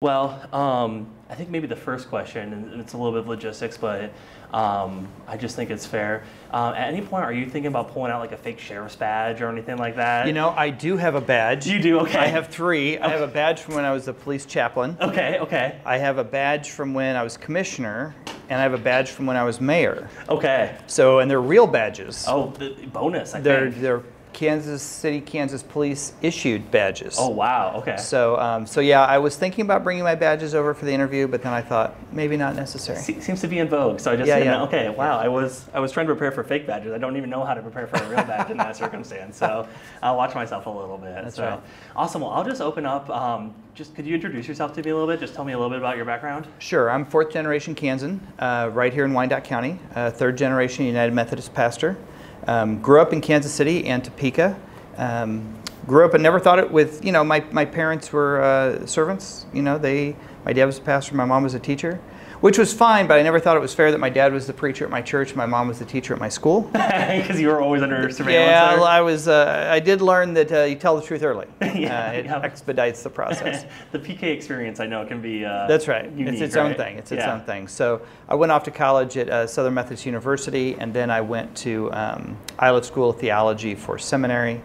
Well, I think maybe the first question, and it's a little bit of logistics, but I just think it's fair. At any point, are you thinking about pulling out like a fake sheriff's badge or anything like that? You know, I do have a badge. You do? Okay. I have three. I have a badge from when I was a police chaplain. Okay, okay. I have a badge from when I was commissioner, and I have a badge from when I was mayor. Okay. So, and they're real badges. Oh, the bonus, I think. They're Kansas City, Kansas police issued badges. Oh, wow, okay. So, so yeah, I was thinking about bringing my badges over for the interview, but then I thought maybe not necessary. Seems to be in vogue, so I just didn't know. Okay, wow, I was trying to prepare for fake badges. I don't even know how to prepare for a real badge in that circumstance, so I'll watch myself a little bit. That's so right. Awesome. Well, I'll just open up. Just could you introduce yourself to me a little bit? Just tell me a little bit about your background. Sure. I'm fourth generation Kansan, right here in Wyandotte County. Third generation United Methodist pastor. Grew up in Kansas City and Topeka. Grew up and never thought it with, you know, my parents were servants. You know, my dad was a pastor, my mom was a teacher, which was fine, but I never thought it was fair that my dad was the preacher at my church, my mom was the teacher at my school. Because you were always under surveillance. Yeah, there? I did learn that you tell the truth early. Yeah, it expedites the process. The PK experience, I know, can be That's right. Unique, it's its right? own thing. It's its own thing. So I went off to college at Southern Methodist University, and then I went to Islet School of Theology for seminary.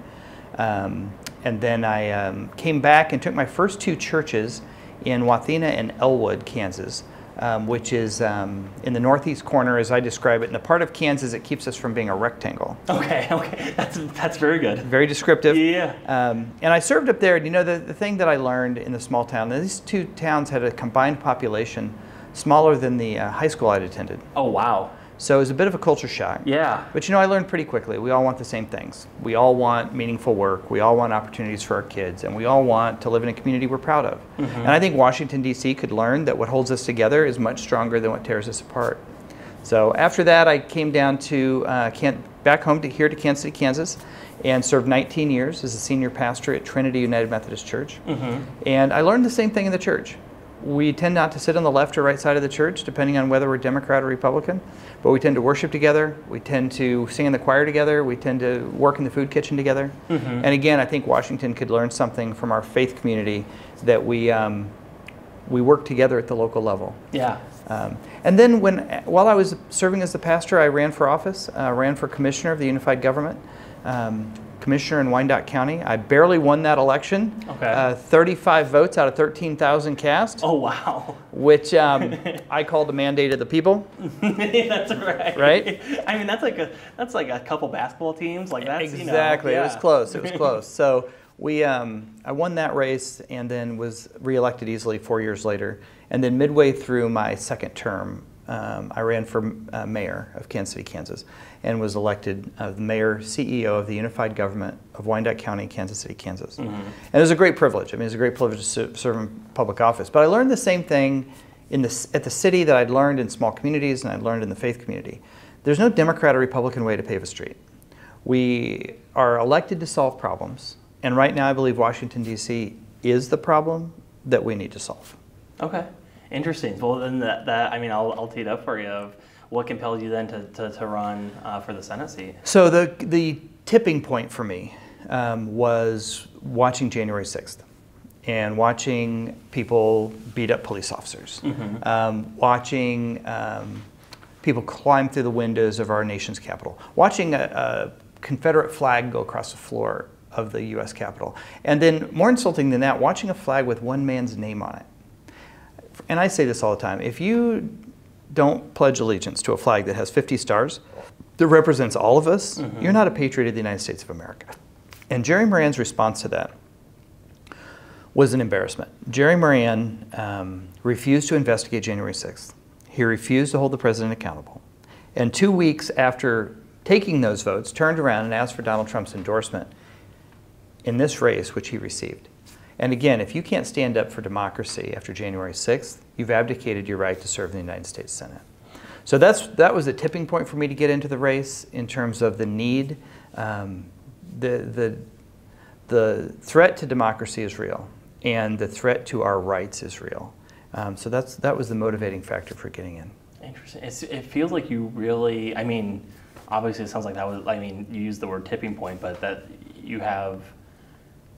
And then I came back and took my first two churches in Wathena and Elwood, Kansas, which is in the northeast corner, as I describe it, in the part of Kansas that keeps us from being a rectangle. Okay, okay, that's very good. Very descriptive. Yeah. And I served up there, and you know, the thing that I learned in the small town, these two towns had a combined population smaller than the high school I'd attended. Oh, wow. So it was a bit of a culture shock. Yeah. But you know, I learned pretty quickly, we all want the same things. We all want meaningful work, we all want opportunities for our kids, and we all want to live in a community we're proud of. Mm-hmm. And I think Washington, D.C. could learn that what holds us together is much stronger than what tears us apart. So after that, I came down to, back home here to Kansas City, Kansas, and served 19 years as a senior pastor at Trinity United Methodist Church. Mm-hmm. And I learned the same thing in the church. We tend not to sit on the left or right side of the church, depending on whether we're Democrat or Republican, but we tend to worship together, we tend to sing in the choir together, we tend to work in the food kitchen together. Mm-hmm. And again, I think Washington could learn something from our faith community, that we work together at the local level. Yeah. And then while I was serving as the pastor, I ran for office, ran for commissioner of the unified government. Commissioner in Wyandotte County. I barely won that election. Okay. 35 votes out of 13,000 cast. Oh, wow. Which I called the mandate of the people. That's right. Right? I mean, that's like a couple basketball teams. Like that's exactly. You know, yeah. It was close. It was close. So I won that race and then was reelected easily 4 years later. And then midway through my second term, I ran for mayor of Kansas City, Kansas, and was elected the mayor, CEO of the unified government of Wyandotte County, Kansas City, Kansas. Mm-hmm. And it was a great privilege. I mean, it was a great privilege to serve in public office. But I learned the same thing at the city that I'd learned in small communities and I'd learned in the faith community. There's no Democrat or Republican way to pave a street. We are elected to solve problems. And right now I believe Washington, D.C. is the problem that we need to solve. Okay. Interesting. Well, then that I mean, I'll tee it up for you. Of what compelled you then to run for the Senate seat? So the tipping point for me was watching January 6th and watching people beat up police officers, mm-hmm. Watching people climb through the windows of our nation's Capitol, watching a Confederate flag go across the floor of the U.S. Capitol, and then more insulting than that, watching a flag with one man's name on it. And I say this all the time, if you don't pledge allegiance to a flag that has 50 stars, that represents all of us, mm-hmm. you're not a patriot of the United States of America. And Jerry Moran's response to that was an embarrassment. Jerry Moran refused to investigate January 6th. He refused to hold the president accountable. And 2 weeks after taking those votes, turned around and asked for Donald Trump's endorsement in this race, which he received. And again, if you can't stand up for democracy after January 6th, you've abdicated your right to serve in the United States Senate. So that was a tipping point for me to get into the race in terms of the need. The threat to democracy is real, and the threat to our rights is real. So that was the motivating factor for getting in. Interesting. It feels like you really, I mean, obviously it sounds like that was, I mean, you used the word tipping point, but that you have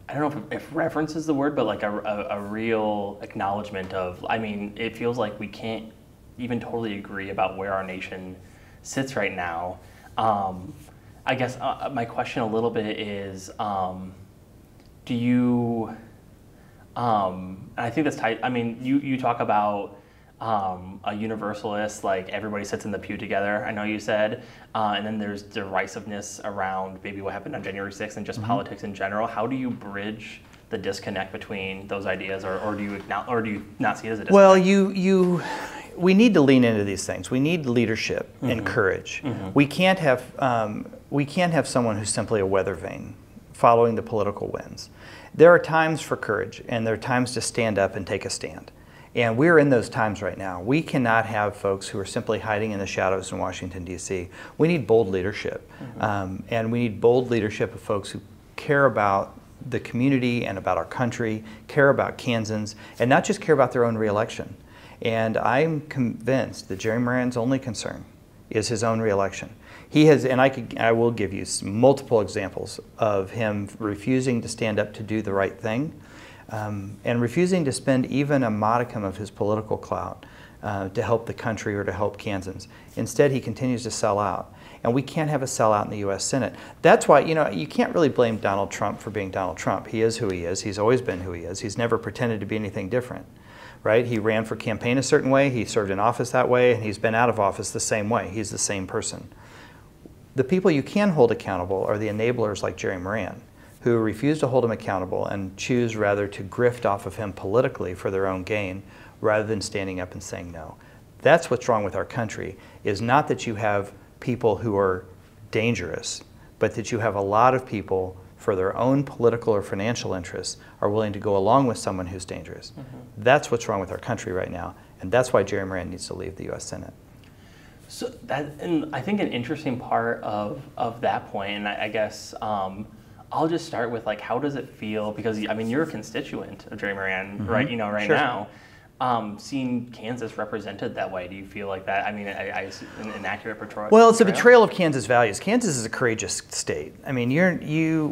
I don't know if reverence is the word, but like a real acknowledgement of, I mean, it feels like we can't even totally agree about where our nation sits right now. I guess my question a little bit is, do you, and I think that's tight, I mean, you talk about a universalist, like everybody sits in the pew together, I know you said, and then there's derisiveness around maybe what happened on January 6th and just politics in general. How do you bridge the disconnect between those ideas, or do you not see it as a disconnect? Well, we need to lean into these things. We need leadership and courage. We can't have someone who's simply a weather vane following the political winds. There are times for courage, and there are times to stand up and take a stand. And we're in those times right now. We cannot have folks who are simply hiding in the shadows in Washington, D.C. We need bold leadership. And we need bold leadership of folks who care about the community and about our country, care about Kansans, and not just care about their own reelection. And I'm convinced that Jerry Moran's only concern is his own reelection. He has, and I will give you multiple examples of him refusing to stand up to do the right thing, and refusing to spend even a modicum of his political clout to help the country or to help Kansans. Instead, he continues to sell out. And we can't have a sellout in the U.S. Senate. That's why, you can't really blame Donald Trump for being Donald Trump. He is who he is. He's always been who he is. He's never pretended to be anything different, right? He ran for campaign a certain way, he served in office that way, and he's been out of office the same way. He's the same person. The people you can hold accountable are the enablers like Jerry Moran, who refuse to hold him accountable and choose rather to grift off of him politically for their own gain rather than standing up and saying no. That's what's wrong with our country, is not that you have people who are dangerous, but that you have a lot of people for their own political or financial interests are willing to go along with someone who's dangerous. That's what's wrong with our country right now, and that's why Jerry Moran needs to leave the U.S. Senate. So that, and I think an interesting part of that point, and I guess I'll just start with, like, how does it feel, because I mean, you're a constituent of Jerry Moran, right? Right Sure. now. Seeing Kansas represented that way, do you feel like that? I mean, an accurate portrayal? Well, it's a betrayal of Kansas values. Kansas is a courageous state. I mean,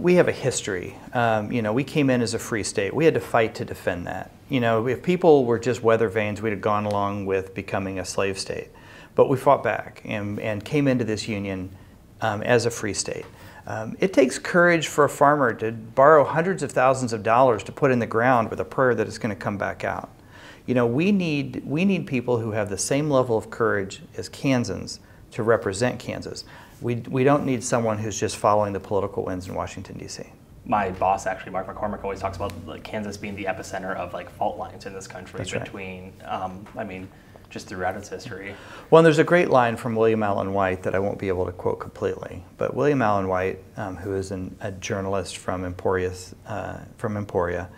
we have a history. We came in as a free state. We had to fight to defend that. If people were just weather vanes, we'd have gone along with becoming a slave state. But we fought back and came into this union as a free state. It takes courage for a farmer to borrow hundreds of thousands of dollars to put in the ground with a prayer that it's going to come back out. We need people who have the same level of courage as Kansans to represent Kansas. We don't need someone who's just following the political winds in Washington, D.C. My boss, actually, Mark McCormick, always talks about Kansas being the epicenter of fault lines in this country. That's between, right. Just throughout its history. Well, there's a great line from William Allen White that I won't be able to quote completely, but William Allen White, who is a journalist from Emporia,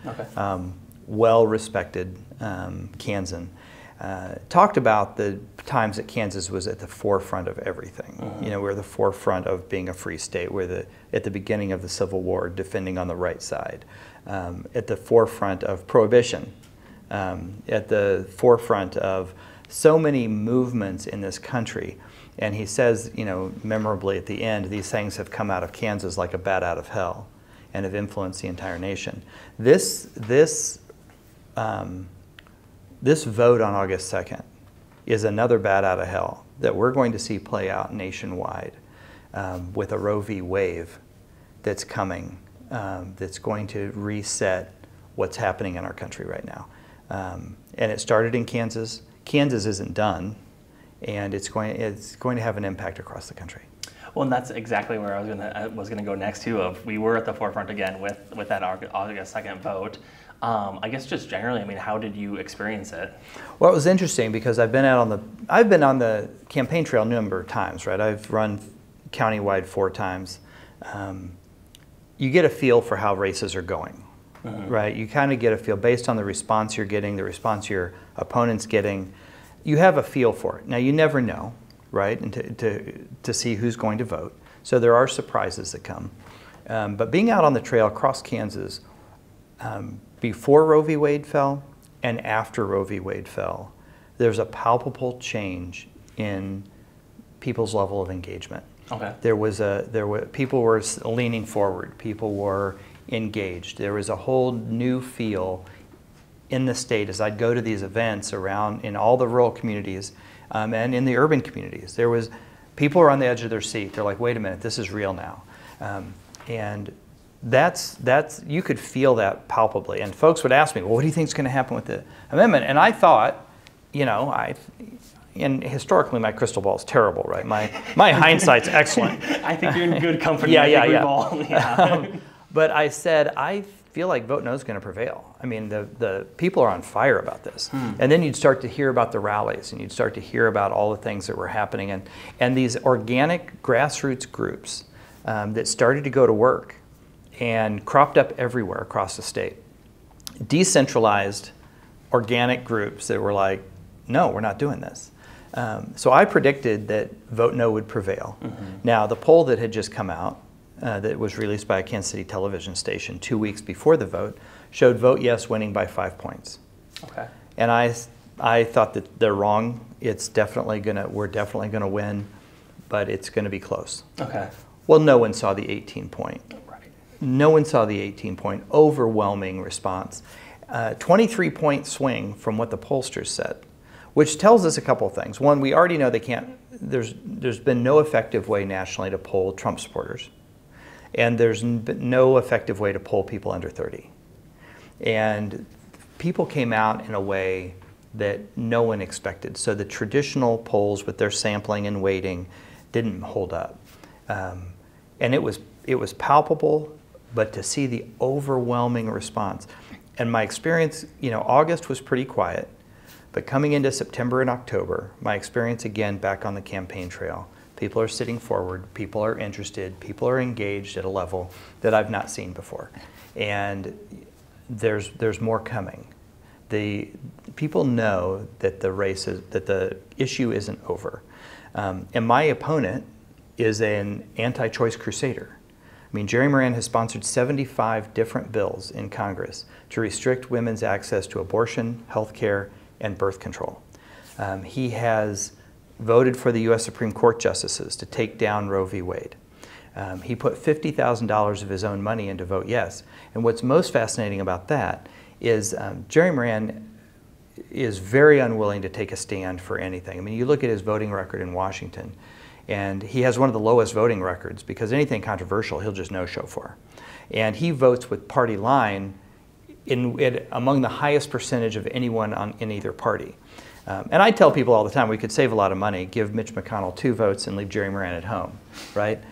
Okay. Well-respected Kansan, talked about the times that Kansas was at the forefront of everything. We're the forefront of being a free state. We're at the beginning of the Civil War, defending on the right side. At the forefront of Prohibition. At the forefront of so many movements in this country. And he says, memorably at the end, these things have come out of Kansas like a bat out of hell and have influenced the entire nation. This vote on August 2nd is another bat out of hell that we're going to see play out nationwide with a Roe v. wave that's coming, that's going to reset what's happening in our country right now. And it started in Kansas. Kansas isn't done, and it's going to have an impact across the country. Well, and that's exactly where I was gonna go next too. We were at the forefront again with that August 2nd vote. I guess just generally, how did you experience it? Well, it was interesting because I've been on the campaign trail a number of times, right? I've run countywide 4 times. You get a feel for how races are going. Right, you kind of get a feel based on the response you're getting, the response your opponent's getting. You have a feel for it. Now, you never know, right, and to see who's going to vote. So there are surprises that come. But being out on the trail across Kansas, before Roe v. Wade fell and after Roe v. Wade fell, there's a palpable change in people's level of engagement. Okay. People were leaning forward. People were engaged. There was a whole new feel in the state as I'd go to these events around in all the rural communities and in the urban communities. There was, people were on the edge of their seat. They're like, wait a minute, this is real now. And that's, you could feel that palpably. And folks would ask me, well, what do you think is going to happen with the amendment? And I thought, you know, and historically my crystal ball is terrible, right? My hindsight's excellent. I think you're in good company. Yeah. But I said, I feel like vote no is going to prevail. I mean, the people are on fire about this. And then you'd start to hear about the rallies, and you'd start to hear about all the things that were happening. And these organic grassroots groups that started to go to work and cropped up everywhere across the state. Decentralized organic groups that were like, no, we're not doing this. So I predicted that vote no would prevail. Now, the poll that had just come out, that was released by a Kansas City television station 2 weeks before the vote, showed vote yes winning by 5 points. Okay. And I thought that they're wrong. It's definitely we're definitely gonna win, but it's gonna be close. Okay. Well, no one saw the 18-point. Right. No one saw the 18-point overwhelming response. 23-point swing from what the pollsters said, which tells us a couple of things. One, we already know they can't, there's been no effective way nationally to poll Trump supporters. And there's no effective way to poll people under 30. And people came out in a way that no one expected. So the traditional polls with their sampling and weighting didn't hold up. And it was palpable, but to see the overwhelming response. And my experience, you know, August was pretty quiet, but coming into September and October, my experience again back on the campaign trail, people are sitting forward, people are interested, people are engaged at a level that I've not seen before. And there's more coming. The people know that the issue isn't over. And my opponent is an anti-choice crusader. I mean, Jerry Moran has sponsored 75 different bills in Congress to restrict women's access to abortion, health care, and birth control. He has voted for the U.S. Supreme Court justices to take down Roe v. Wade. He put $50,000 of his own money into vote yes. And what's most fascinating about that is Jerry Moran is very unwilling to take a stand for anything. I mean, you look at his voting record in Washington, and he has one of the lowest voting records because anything controversial he'll just no-show for. And he votes with party line among the highest percentage of anyone in either party. And I tell people all the time, we could save a lot of money, give Mitch McConnell 2 votes and leave Jerry Moran at home, right?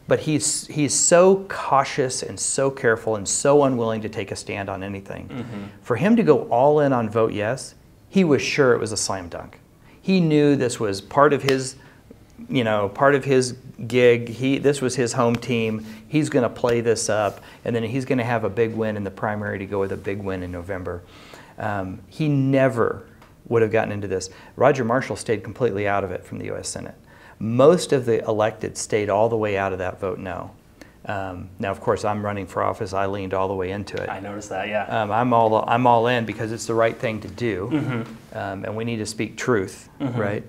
But he's so cautious and so careful and so unwilling to take a stand on anything. For him to go all in on vote yes, he was sure it was a slam dunk. He knew this was part of his, you know, part of his gig. This was his home team. He's going to play this up, and then he's going to have a big win in the primary to go with a big win in November. He never would have gotten into this. Roger Marshall stayed completely out of it from the U.S. Senate. Most of the elected stayed all the way out of that vote no. Now, of course, I'm running for office. I leaned all the way into it. I noticed that, yeah. I'm all in because it's the right thing to do, and we need to speak truth, right?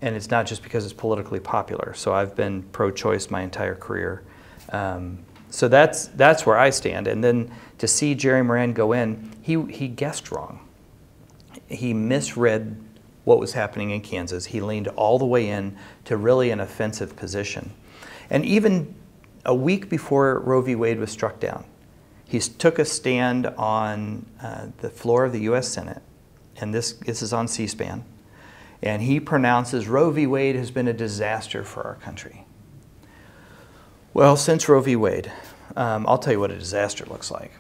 And it's not just because it's politically popular. So I've been pro-choice my entire career. So that's where I stand. And then to see Jerry Moran go in, he guessed wrong. He misread what was happening in Kansas. He leaned all the way in to really an offensive position. And even a week before Roe v. Wade was struck down, he took a stand on the floor of the U.S. Senate, and this is on C-SPAN, and he pronounces Roe v. Wade has been a disaster for our country. Well, since Roe v. Wade, I'll tell you what a disaster looks like.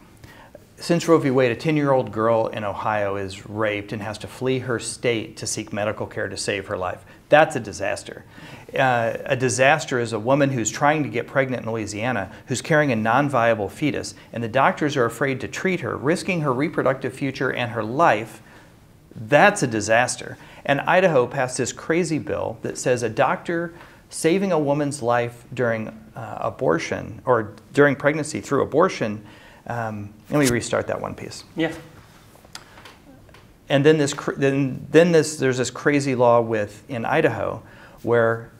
Since Roe v. Wade, a 10-year-old girl in Ohio is raped and has to flee her state to seek medical care to save her life. That's a disaster. A disaster is a woman who's trying to get pregnant in Louisiana, who's carrying a non-viable fetus, and the doctors are afraid to treat her, risking her reproductive future and her life. That's a disaster. And Idaho passed this crazy bill that says a doctor saving a woman's life during abortion or during pregnancy through abortion. Let me restart that one piece. Yeah. And then there's this crazy law in Idaho where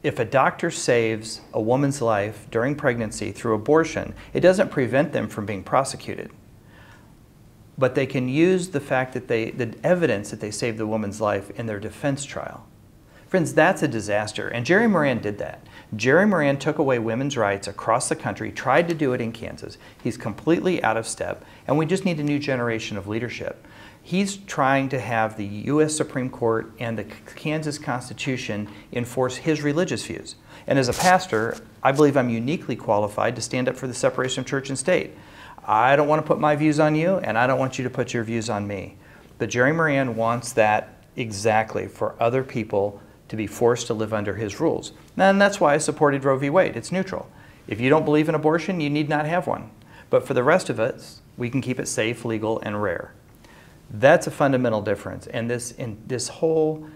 if a doctor saves a woman's life during pregnancy through abortion, it doesn't prevent them from being prosecuted. But they can use the fact that the evidence that they saved the woman's life in their defense trial. Friends, that's a disaster. And Jerry Moran did that. Jerry Moran took away women's rights across the country, tried to do it in Kansas. He's completely out of step, and we just need a new generation of leadership. He's trying to have the U.S. Supreme Court and the Kansas Constitution enforce his religious views. And as a pastor, I believe I'm uniquely qualified to stand up for the separation of church and state. I don't want to put my views on you, and I don't want you to put your views on me. But Jerry Moran wants that exactly for other people to be forced to live under his rules. And that's why I supported Roe v. Wade. It's neutral. If you don't believe in abortion, you need not have one. But for the rest of us, we can keep it safe, legal, and rare. That's a fundamental difference. And this whole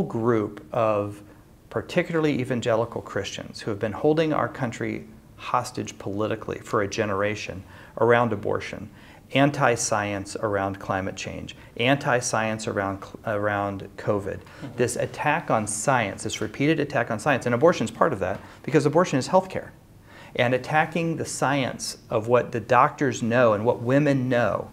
group of particularly evangelical Christians who have been holding our country hostage politically for a generation around abortion, anti-science around climate change, anti-science around COVID, this attack on science, this repeated attack on science, and abortion is part of that because abortion is healthcare. And attacking the science of what the doctors know and what women know,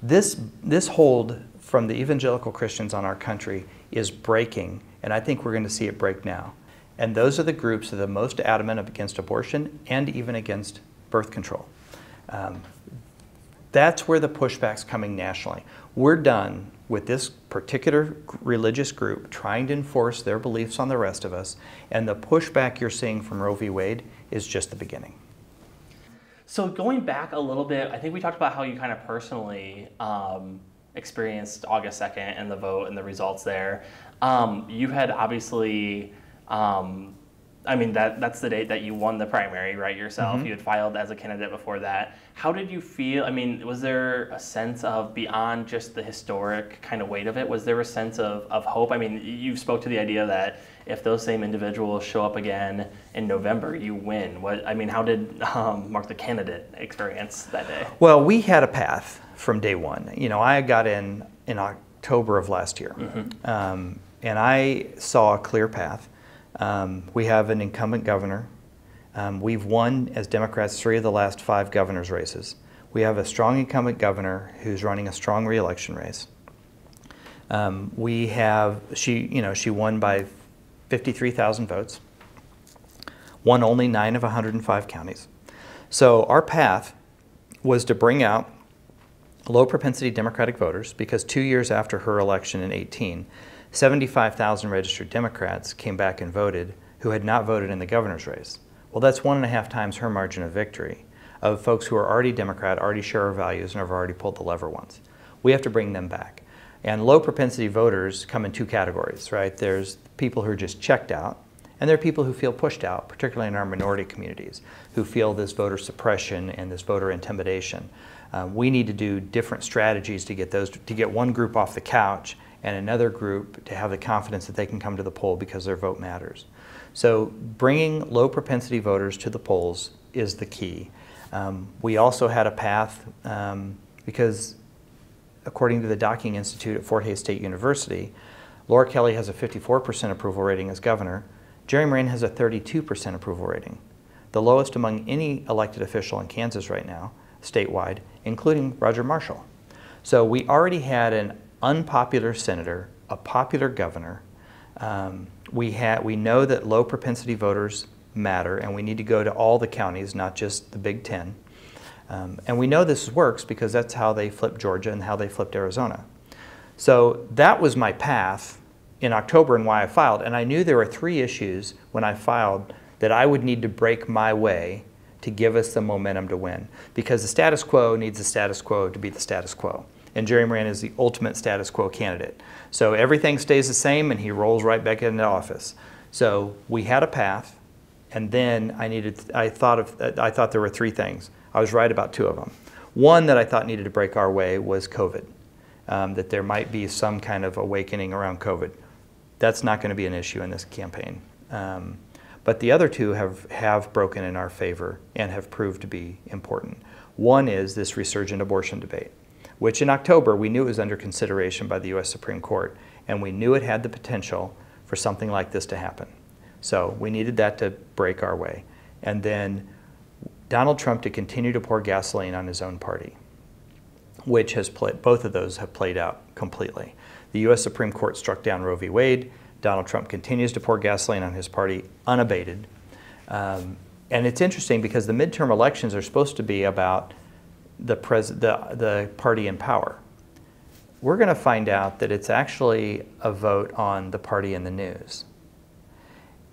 this hold from the evangelical Christians on our country is breaking, and I think we're going to see it break now. And those are the groups that are the most adamant against abortion and even against birth control. That's where the pushback's coming nationally. We're done with this particular religious group trying to enforce their beliefs on the rest of us, and the pushback you're seeing from Roe v. Wade is just the beginning. So going back a little bit, I think we talked about how you kind of personally experienced August 2nd and the vote and the results there. You had obviously, I mean, that's the date that you won the primary, right, yourself. Mm-hmm. You had filed as a candidate before that. How did you feel? I mean, was there a sense of, beyond just the historic kind of weight of it, was there a sense of hope? I mean, you spoke to the idea that if those same individuals show up again in November, you win. How did Mark the candidate experience that day? Well, we had a path from day one. You know, I got in October of last year, mm-hmm. And I saw a clear path. We have an incumbent governor. We've won, as Democrats, 3 of the last 5 governor's races. We have a strong incumbent governor who's running a strong re-election race. She won by 53,000 votes, won only 9 of 105 counties. So our path was to bring out low propensity Democratic voters, because 2 years after her election in 2018, 75,000 registered Democrats came back and voted who had not voted in the governor's race. Well, that's 1.5 times her margin of victory of folks who are already Democrat, already share our values, and have already pulled the lever once. We have to bring them back. And low propensity voters come in 2 categories, right? There's people who are just checked out, and there are people who feel pushed out, particularly in our minority communities, who feel this voter suppression and this voter intimidation. We need to do different strategies to get one group off the couch and another group to have the confidence that they can come to the poll because their vote matters. So bringing low propensity voters to the polls is the key. We also had a path because according to the Docking Institute at Fort Hays State University, Laura Kelly has a 54% approval rating as governor. Jerry Moran has a 32% approval rating, the lowest among any elected official in Kansas right now, statewide, including Roger Marshall. So we already had an unpopular senator, a popular governor. We know that low propensity voters matter, and we need to go to all the counties, not just the Big Ten. And we know this works because that's how they flipped Georgia and how they flipped Arizona. So that was my path in October and why I filed. And I knew there were 3 issues when I filed that I would need to break my way to give us the momentum to win. Because the status quo needs the status quo to be the status quo. And Jerry Moran is the ultimate status quo candidate. So everything stays the same and he rolls right back into office. So we had a path, and then I thought there were 3 things. I was right about 2 of them. One that I thought needed to break our way was COVID, that there might be some kind of awakening around COVID. That's not going to be an issue in this campaign. But the other 2 have broken in our favor and have proved to be important. One is this resurgent abortion debate, which in October we knew it was under consideration by the U.S. Supreme Court, and we knew it had the potential for something like this to happen. So we needed that to break our way. And then Donald Trump to continue to pour gasoline on his own party, which has played, both of those have played out completely. The U.S. Supreme Court struck down Roe v. Wade. Donald Trump continues to pour gasoline on his party unabated. And it's interesting because the midterm elections are supposed to be about the party in power. We're going to find out that it's actually a vote on the party in the news.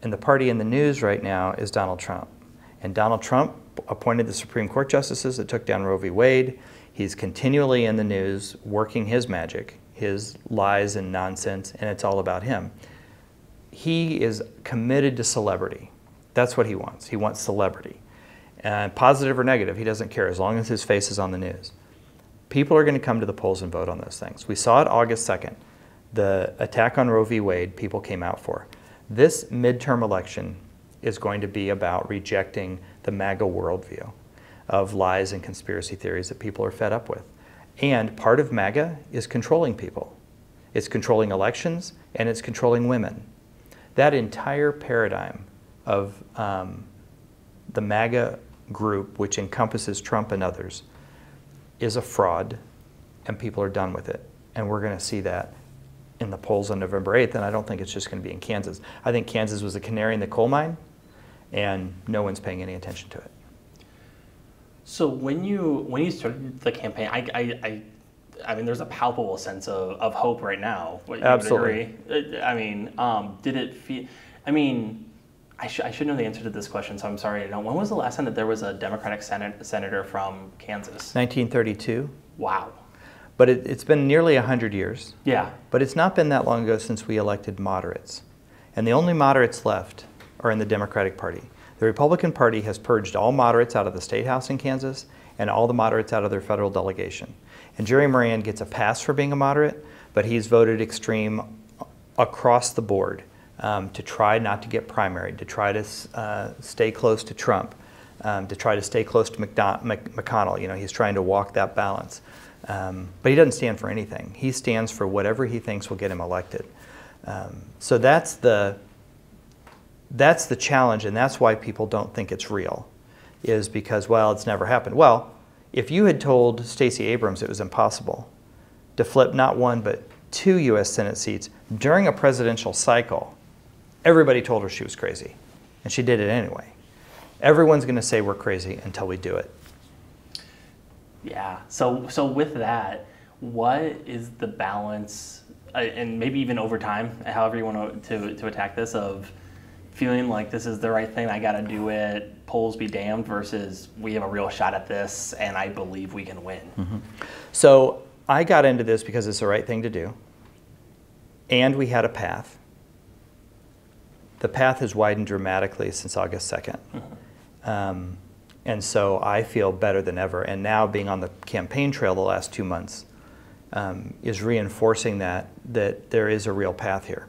And the party in the news right now is Donald Trump. And Donald Trump appointed the Supreme Court justices that took down Roe v. Wade. He's continually in the news working his magic, his lies and nonsense, and it's all about him. He is committed to celebrity. That's what he wants. He wants celebrity. And positive or negative, he doesn't care as long as his face is on the news. People are going to come to the polls and vote on those things. We saw it August 2nd. The attack on Roe v. Wade, people came out for. This midterm election is going to be about rejecting the MAGA worldview of lies and conspiracy theories that people are fed up with. And part of MAGA is controlling people. It's controlling elections and it's controlling women. That entire paradigm of the MAGA group, which encompasses Trump and others, is a fraud, and people are done with it. And we're going to see that in the polls on November 8th, and I don't think it's just going to be in Kansas. I think Kansas was a canary in the coal mine, and no one's paying any attention to it. So when you started the campaign, I mean, there's a palpable sense of hope right now. Absolutely. I mean, did it feel? I mean, I should know the answer to this question, so I'm sorry I don't. When was the last time that there was a Democratic senator from Kansas? 1932. Wow. But it's been nearly 100 years. Yeah. But it's not been that long ago since we elected moderates. And the only moderates left are in the Democratic Party. The Republican Party has purged all moderates out of the State House in Kansas and all the moderates out of their federal delegation. And Jerry Moran gets a pass for being a moderate, but he's voted extreme across the board to try not to get primaried, to try to stay close to Trump, to try to stay close to McConnell. You know, he's trying to walk that balance. But he doesn't stand for anything. He stands for whatever he thinks will get him elected. So that's the challenge, and that's why people don't think it's real, is because, well, it's never happened. Well, if you had told Stacey Abrams it was impossible to flip not one but 2 U.S. Senate seats during a presidential cycle, everybody told her she was crazy, and she did it anyway. Everyone's going to say we're crazy until we do it. Yeah. So with that, what is the balance, and maybe even over time, however you want to attack this, of feeling like this is the right thing, I got to do it, polls be damned, versus we have a real shot at this and I believe we can win? Mm-hmm. So I got into this because it's the right thing to do, and we had a path. The path has widened dramatically since August 2nd. Mm-hmm. And so I feel better than ever. And now being on the campaign trail the last 2 months is reinforcing that there is a real path here.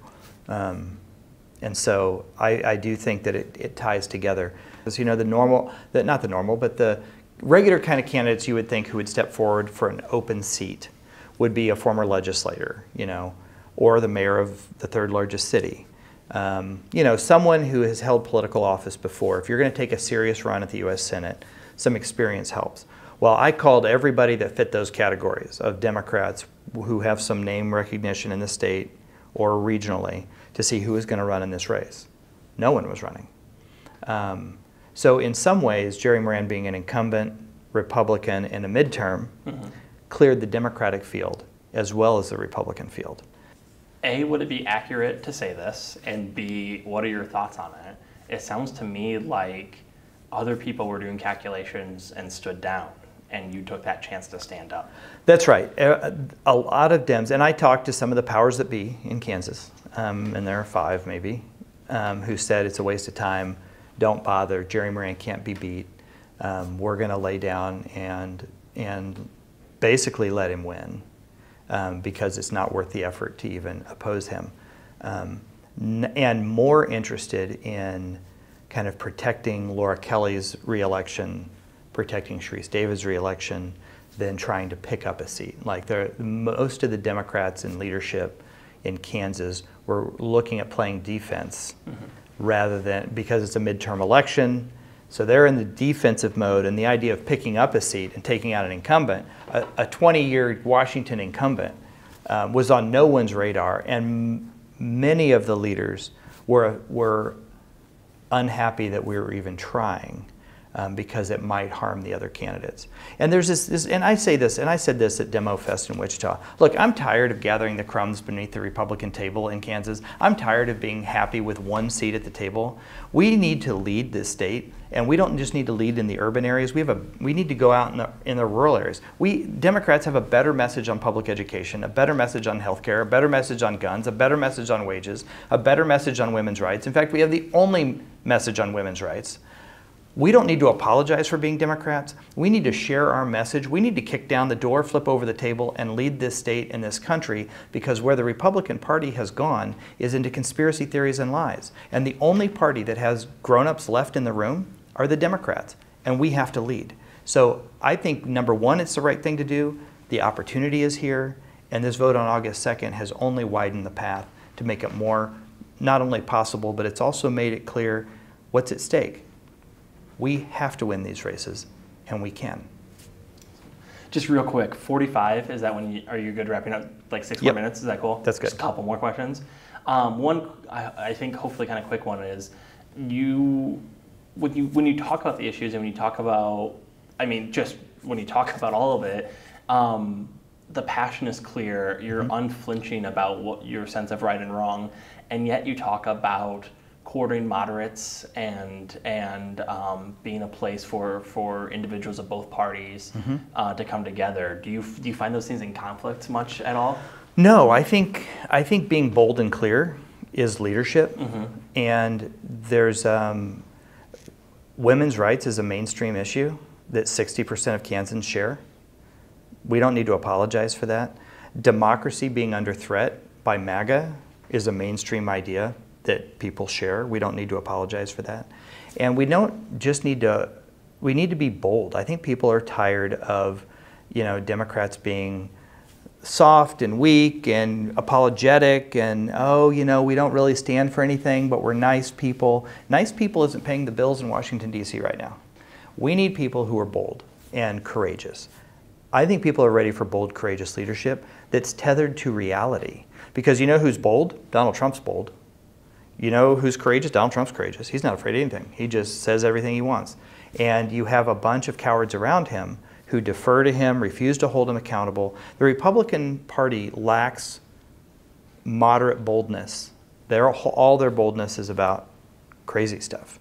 And so I do think that it ties together. Because, you know, not the normal, but the regular kind of candidates you would think who would step forward for an open seat would be a former legislator, you know, or the mayor of the 3rd largest city. You know, someone who has held political office before. If you're going to take a serious run at the U.S. Senate, some experience helps. Well, I called everybody that fit those categories of Democrats who have some name recognition in the state or regionally to see who was going to run in this race. No one was running. So in some ways, Jerry Moran being an incumbent Republican in a midterm mm-hmm. cleared the Democratic field as well as the Republican field. A, would it be accurate to say this? And B, what are your thoughts on it? It sounds to me like other people were doing calculations and stood down, and you took that chance to stand up. That's right. A lot of Dems, and I talked to some of the powers that be in Kansas, and there are 5 maybe, who said it's a waste of time, don't bother, Jerry Moran can't be beat, we're going to lay down and basically let him win. Because it's not worth the effort to even oppose him. And more interested in kind of protecting Laura Kelly's reelection, protecting Sharice Davids' reelection, than trying to pick up a seat. Like most of the Democrats in leadership in Kansas were looking at playing defense rather than, because it's a midterm election, so they're in the defensive mode, and the idea of picking up a seat and taking out an incumbent, a 20-year Washington incumbent, was on no one's radar, and many of the leaders were unhappy that we were even trying. Because it might harm the other candidates. And there's this, and I say this, and I said this at Demo Fest in Wichita. Look, I'm tired of gathering the crumbs beneath the Republican table in Kansas. I'm tired of being happy with one seat at the table. We need to lead this state, and we don't just need to lead in the urban areas. We need to go out in the rural areas. Democrats have a better message on public education, a better message on health care, a better message on guns, a better message on wages, a better message on women's rights. In fact, we have the only message on women's rights. We don't need to apologize for being Democrats. We need to share our message. We need to kick down the door, flip over the table, and lead this state and this country, because where the Republican Party has gone is into conspiracy theories and lies. And the only party that has grown-ups left in the room are the Democrats, and we have to lead. So I think, number one, it's the right thing to do. The opportunity is here, and this vote on August 2nd has only widened the path to make it more, not only possible, but it's also made it clear what's at stake. We have to win these races, and we can. Just real quick, 45, is that when are you good wrapping up, like 6 more minutes? Is that cool? That's good. Just a couple more questions. One, I think hopefully kind of quick one is, when you talk about the issues and when you talk about, I mean, just when you talk about all of it, the passion is clear, you're unflinching about what your sense of right and wrong, and yet you talk about courting moderates and being a place for individuals of both parties to come together. Do you find those things in conflict much at all? No, I think being bold and clear is leadership, and there's women's rights is a mainstream issue that 60% of Kansans share. We don't need to apologize for that. Democracy being under threat by MAGA is a mainstream idea that people share. We don't need to apologize for that. And we don't just need to, we need to be bold. I think people are tired of, Democrats being soft and weak and apologetic and, we don't really stand for anything, but we're nice people. Nice people isn't paying the bills in Washington, D.C. right now. We need people who are bold and courageous. I think people are ready for bold, courageous leadership that's tethered to reality. Because you know who's bold? Donald Trump's bold. You know who's courageous? Donald Trump's courageous. He's not afraid of anything. He just says everything he wants. And you have a bunch of cowards around him who defer to him, refuse to hold him accountable. The Republican Party lacks moderate boldness. All their boldness is about crazy stuff.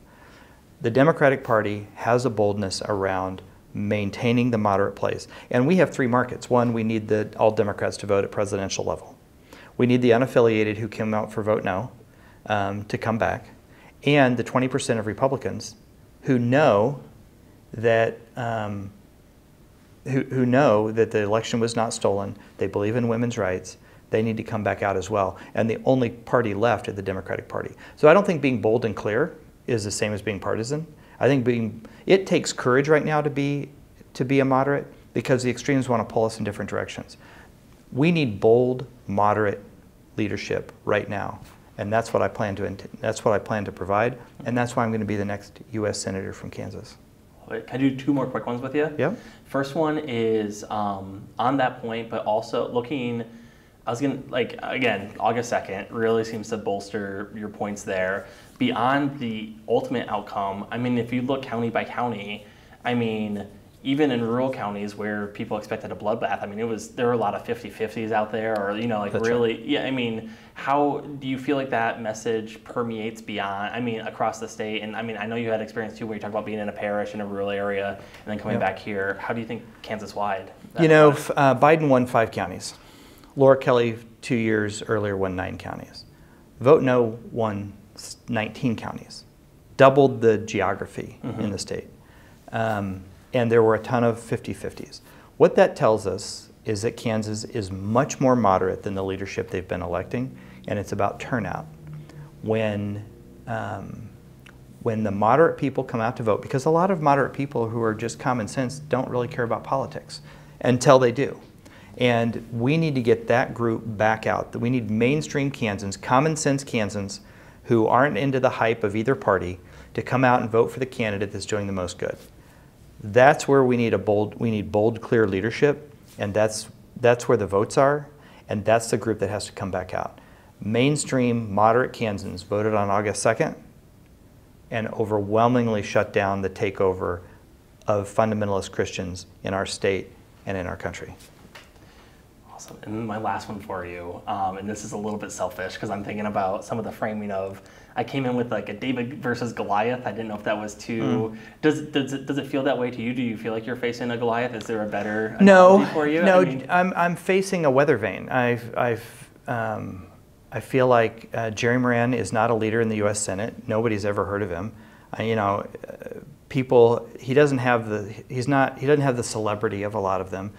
The Democratic Party has a boldness around maintaining the moderate place. And we have 3 markets. One, we need all Democrats to vote at presidential level. We need the unaffiliated who came out for vote no. To come back, and the 20% of Republicans who know that who know that the election was not stolen. They believe in women's rights. They need to come back out as well. And the only party left is the Democratic Party. So I don't think being bold and clear is the same as being partisan. I think it takes courage right now to be a moderate, because the extremes want to pull us in different directions. We need bold, moderate leadership right now. And that's what I plan to provide, and that's why I'm going to be the next U.S. Senator from Kansas. Can I do 2 more quick ones with you? Yeah. First one is on that point, but also looking, again, August 2nd really seems to bolster your points there. Beyond the ultimate outcome, I mean, if you look county by county, I mean, even in rural counties where people expected a bloodbath, I mean, there were a lot of 50-50s out there, or, That's really, right. Yeah, I mean, how do you feel like that message permeates beyond, across the state? And I know you had experience too, where you talk about being in a parish in a rural area and then coming back here. How do you think Kansas-wide? Biden won 5 counties. Laura Kelly 2 years earlier won 9 counties. Vote No won 19 counties, doubled the geography in the state. And there were a ton of 50-50s. What that tells us is that Kansas is much more moderate than the leadership they've been electing, and it's about turnout. When the moderate people come out to vote, because a lot of moderate people who are just common sense don't really care about politics until they do. And we need to get that group back out. We need mainstream Kansans, common sense Kansans, who aren't into the hype of either party, to come out and vote for the candidate that's doing the most good. That's where we need bold, clear leadership, and that's where the votes are, and that's the group that has to come back out. Mainstream, moderate Kansans voted on August 2nd and overwhelmingly shut down the takeover of fundamentalist Christians in our state and in our country. Awesome. And my last one for you, and this is a little bit selfish because I'm thinking about some of the framing of, I came in with like a David versus Goliath. I didn't know if that was too, does it feel that way to you? Do you feel like you're facing a Goliath? Is there a better analogy for you? No, I mean, I'm facing a weather vane. I feel like Jerry Moran is not a leader in the U.S. Senate. Nobody's ever heard of him. He doesn't have the celebrity of a lot of them.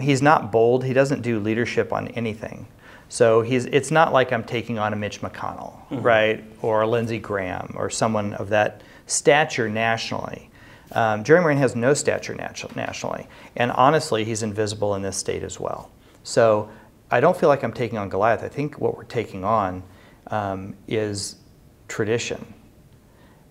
He's not bold. He doesn't do leadership on anything. So it's not like I'm taking on a Mitch McConnell, right, or a Lindsey Graham, or someone of that stature nationally. Jerry Moran has no stature nationally, and honestly, he's invisible in this state as well. So I don't feel like I'm taking on Goliath. I think what we're taking on is tradition,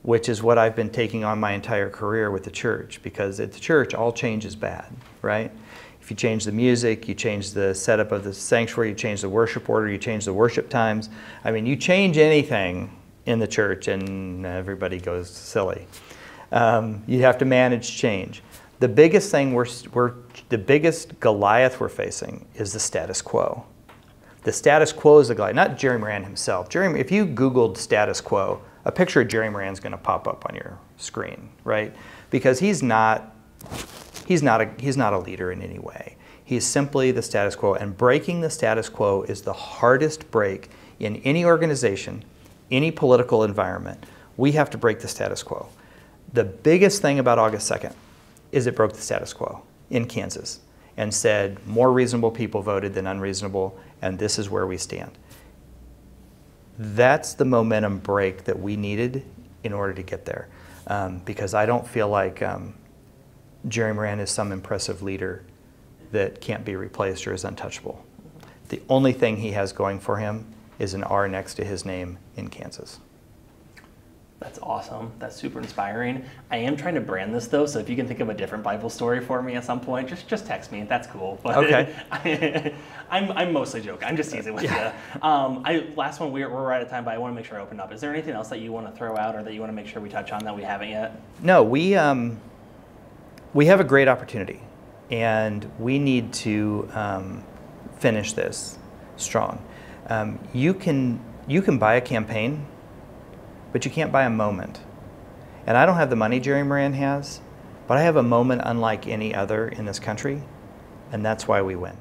which is what I've been taking on my entire career with the church, because at the church, all change is bad, right? If you change the music, you change the setup of the sanctuary, you change the worship order, you change the worship times. I mean, you change anything in the church and everybody goes silly. You have to manage change. The biggest thing the biggest Goliath we're facing is the status quo. The status quo is the Goliath, not Jerry Moran himself. If you Googled status quo, a picture of Jerry Moran is going to pop up on your screen, right? Because he's not a leader in any way. He's simply the status quo, and breaking the status quo is the hardest break in any organization, any political environment. We have to break the status quo. The biggest thing about August 2nd is it broke the status quo in Kansas and said more reasonable people voted than unreasonable, and this is where we stand. That's the momentum break that we needed in order to get there, because I don't feel like Jerry Moran is some impressive leader that can't be replaced or is untouchable. The only thing he has going for him is an R next to his name in Kansas. That's awesome. That's super inspiring. I am trying to brand this though, so if you can think of a different Bible story for me at some point, just text me. That's cool. But okay. I'm mostly joking. I'm just teasing with you. Last one, we're out of time, but I want to make sure I open up. Is there anything else that you want to throw out or that you want to make sure we touch on that we haven't yet? No, we have a great opportunity, and we need to finish this strong. You can buy a campaign, but you can't buy a moment. And I don't have the money Jerry Moran has, but I have a moment unlike any other in this country, and that's why we win.